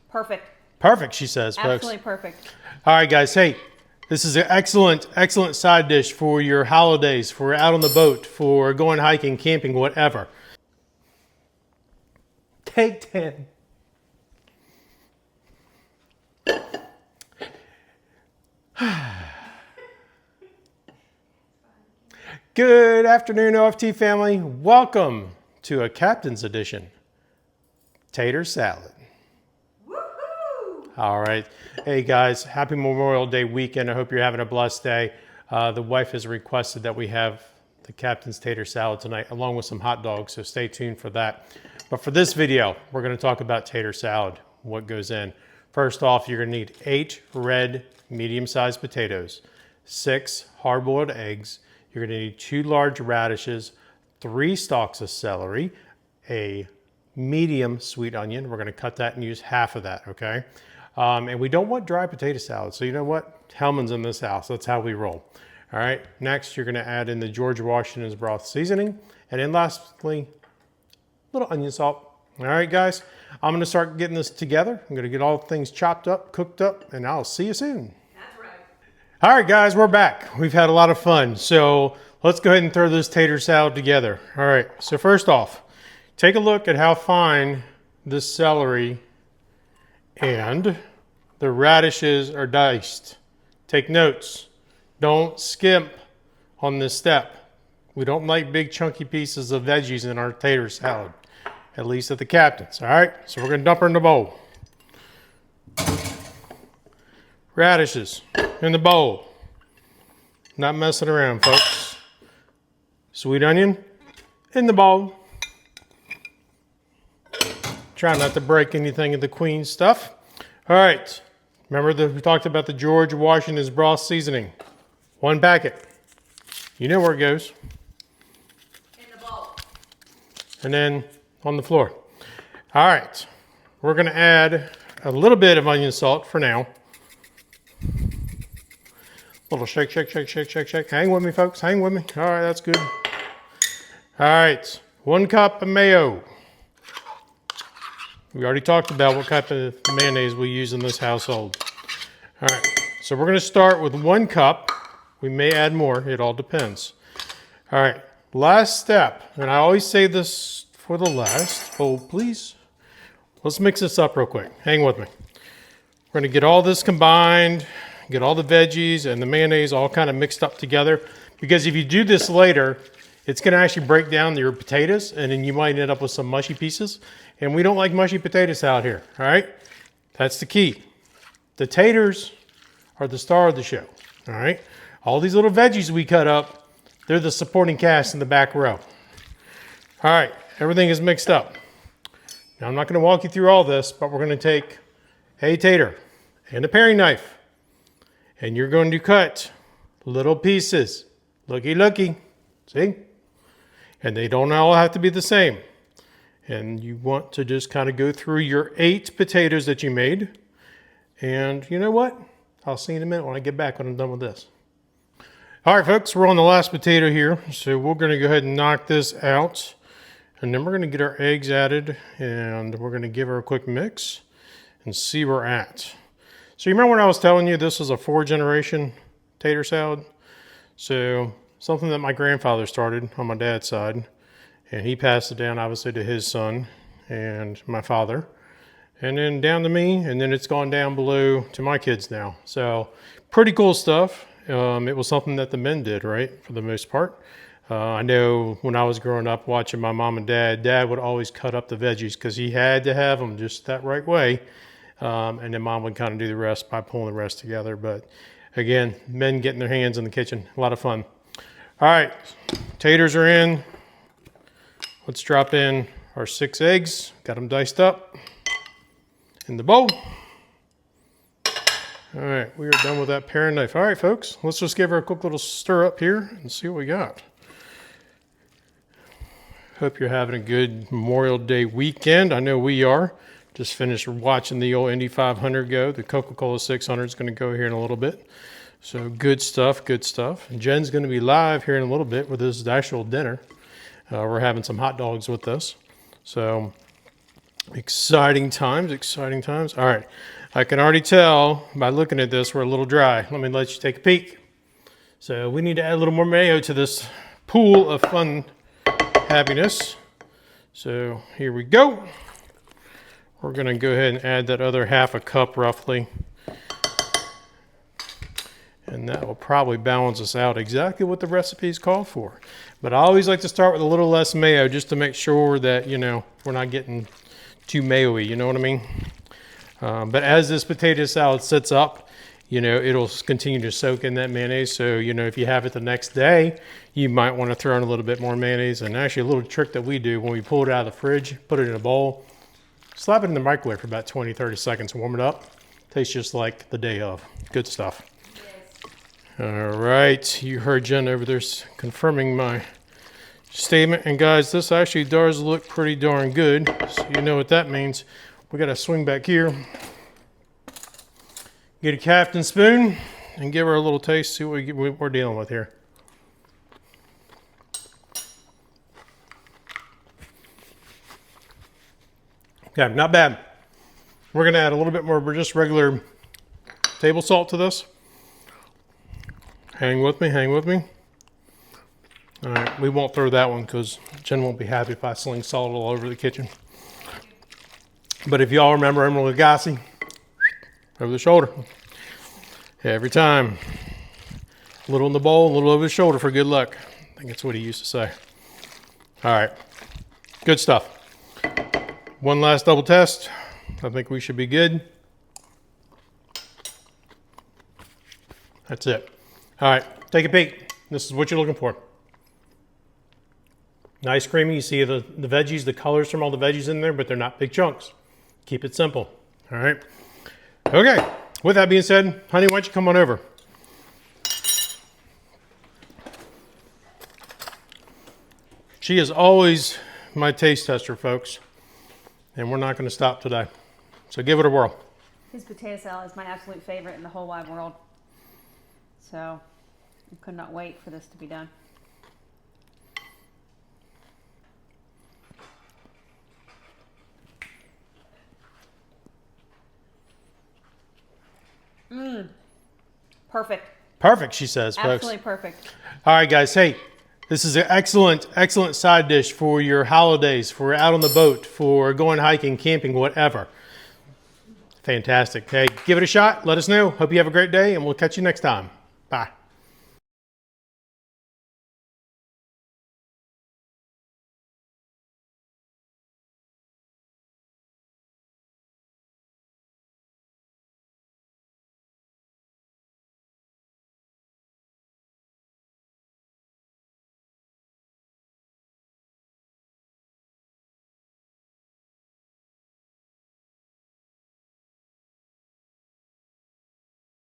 Perfect. Perfect, she says, folks. Absolutely perfect. All right, guys. Hey, this is an excellent, excellent side dish for your holidays, for out on the boat, for going hiking, camping, whatever. Take 10. Good afternoon, OFT family. Welcome to a Captain's Edition Tater Salad. Woohoo! All right. Hey, guys, happy Memorial Day weekend. I hope you're having a blessed day. The wife has requested that we have the Captain's Tater Salad tonight, along with some hot dogs, so stay tuned for that. But for this video, we're going to talk about tater salad, what goes in. First off, you're going to need 8 red medium-sized potatoes, 6 hard-boiled eggs. You're going to need 2 large radishes, 3 stalks of celery, a medium sweet onion. We're going to cut that and use half of that, okay? And we don't want dry potato salad. So you know what? Hellman's in this house. That's how we roll. All right. Next, you're going to add in the George Washington's broth seasoning. And then lastly, a little onion salt. All right, guys. I'm going to start getting this together. I'm going to get all things chopped up, cooked up, and I'll see you soon. All right, guys, we're back. We've had a lot of fun. So let's go ahead and throw this tater salad together. All right, so first off, take a look at how fine this celery and the radishes are diced. Take notes. Don't skimp on this step. We don't like big chunky pieces of veggies in our tater salad, at least at the Captain's. All right, so we're gonna dump her in the bowl. Radishes in the bowl. Not messing around, folks. Sweet onion in the bowl. Try not to break anything of the Queen stuff. All right. Remember that we talked about the George Washington's broth seasoning. 1 packet. You know where it goes. In the bowl. And then on the floor. All right. We're going to add a little bit of onion salt for now. Little shake, shake, shake, shake, shake, shake. Hang with me, folks. Hang with me. All right, that's good. All right, 1 cup of mayo. We already talked about what type of mayonnaise we use in this household. All right, so we're going to start with 1 cup. We may add more. It all depends. All right, last step, and I always say this for the last. Hold, please. Let's mix this up real quick. Hang with me. We're going to get all this combined. Get all the veggies and the mayonnaise all kind of mixed up together, because if you do this later, it's going to actually break down your potatoes, and then you might end up with some mushy pieces, and we don't like mushy potato salad here. All right, that's the key. The taters are the star of the show. All right, all these little veggies we cut up, they're the supporting cast in the back row. All right, everything is mixed up. Now I'm not going to walk you through all this, but we're going to take a tater and a paring knife. And you're going to cut little pieces. Looky, looky. See? And they don't all have to be the same. And you want to just kind of go through your 8 potatoes that you made. And you know what? I'll see you in a minute when I get back when I'm done with this. All right, folks, we're on the last potato here. So we're going to go ahead and knock this out. And then we're going to get our eggs added. And we're going to give her a quick mix and see where we're at. So you remember when I was telling you this was a 4-generation tater salad? So something that my grandfather started on my dad's side, and he passed it down obviously to his son and my father, and then down to me, and then it's gone down below to my kids now. So pretty cool stuff. It was something that the men did, right, for the most part. I know when I was growing up watching my mom and dad would always cut up the veggies because he had to have them just that right way. And then mom would kind of do the rest by pulling the rest together. But again, men getting their hands in the kitchen, a lot of fun. All right, taters are in. Let's drop in our 6 eggs. Got them diced up in the bowl. All right, we are done with that paring knife. All right, folks, let's just give her a quick little stir up here and see what we got. Hope you're having a good Memorial Day weekend. I know we are. Just finished watching the old Indy 500 go. The Coca-Cola 600 is going to go here in a little bit. So good stuff, good stuff. And Jen's going to be live here in a little bit with this actual dinner. We're having some hot dogs with us. So Exciting times, exciting times. All right, I can already tell by looking at this, we're a little dry. Let me let you take a peek. So we need to add a little more mayo to this pool of fun happiness. So here we go. We're gonna go ahead and add that other half a cup roughly. And that will probably balance us out exactly what the recipe's called for. But I always like to start with a little less mayo just to make sure that, you know, we're not getting too mayo-y, you know what I mean? But as this potato salad sits up, you know, it'll continue to soak in that mayonnaise. So, you know, if you have it the next day, you might want to throw in a little bit more mayonnaise. And actually a little trick that we do when we pull it out of the fridge, put it in a bowl, slap it in the microwave for about 20, 30 seconds, warm it up. Tastes just like the day of. Good stuff. All right, you heard Jen over there confirming my statement. And guys, this actually does look pretty darn good. So you know what that means. We got to swing back here, get a captain spoon, and give her a little taste, see what we're dealing with here. Okay, not bad. We're going to add a little bit more just regular table salt to this. Hang with me, hang with me. All right, we won't throw that one because Jen won't be happy if I sling salt all over the kitchen. But if y'all remember Emeril Lagasse, over the shoulder. Every time. A little in the bowl, a little over the shoulder for good luck. I think that's what he used to say. All right, good stuff. One last double test. I think we should be good. That's it. All right, take a peek. This is what you're looking for. Nice creamy. You see the veggies, the colors from all the veggies in there, but they're not big chunks. Keep it simple. All right. Okay. With that being said, honey, why don't you come on over? She is always my taste tester, folks. And we're not going to stop today. So give it a whirl. His potato salad is my absolute favorite in the whole wide world. So I could not wait for this to be done. Perfect. Perfect, she says, folks. Absolutely perfect. All right, guys. Hey, this is an excellent, excellent side dish for your holidays, for out on the boat, for going hiking, camping, whatever. Fantastic. Hey, give it a shot. Let us know. Hope you have a great day, and we'll catch you next time. Bye.